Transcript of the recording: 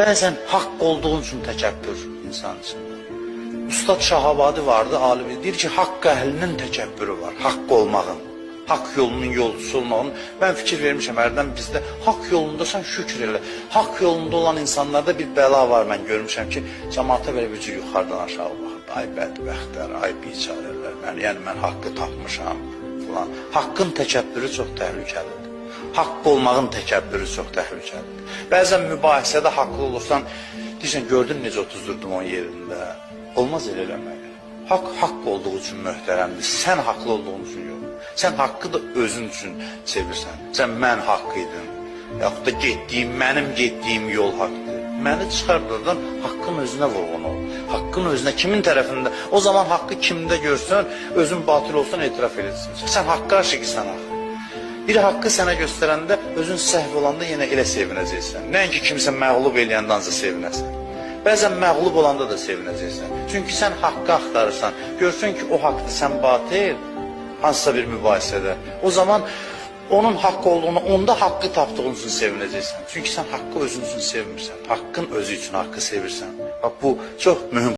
Bəzən haqq olduğun üçün təkəbbür insan içində. Ustad Şahabadi vardı, alimi deyir ki, haqq əhlinin təkəbbürü var, haqq olmağın, haqq yolunun yolcusu olmağın. Mən fikir vermişəm, hərdən bizdə haqq yolundasan şükür elə. Haqq yolunda olan insanlarda bir bəla var, mən görmüşəm ki, cəmaata belə bir cür yuxarıdan aşağı baxır. Ay bədbəxtlər, ay biçarələr, yəni mən haqqı tapmışam falan. Haqqın təkəbbürü çox təhlükəlidir. Haqq olmağın təkəbbürü çox təhlükəlidir. Bəzən mübahisədə haqlı olursan, deyirsən, gördün necə otuzdurdum onun yerində. Olmaz elə eləmək. Haqq olduğu üçün möhtərəmdir. Sən haqlı olduğun üçün yox. Sən haqqı da özün üçün sevirsən. Sən mən haqq idin. Yaxud da mənim getdiyim yol haqqdır. Məni çıxardırdan haqqın özünə vurğun ol. Haqqın özünə, kimin tərəfində? O zaman haqqı kimdə görsən, özün batil olsan etiraf edirsən. Sən haqqa qarşı ki, sən haqq. Bir haqqı sənə göstərəndə, özün səhv olanda yenə elə sevinəcəksən. Nəinki kimsə məğlub eləyəndə ancaq sevinəsən. Bəzən məğlub olanda da sevinəcəksən. Çünki sən haqqı axtarırsan. Görsün ki, o haqqdır, sən batil, hansısa bir mübahisədə. O zaman onun haqq olduğunu, onda haqqı tapdığın üçün sevinəcəksən. Çünki sən haqqı özün üçün sevmirsən. Haqqın özü üçün haqqı sevirsən. Bax, bu çox mühüm.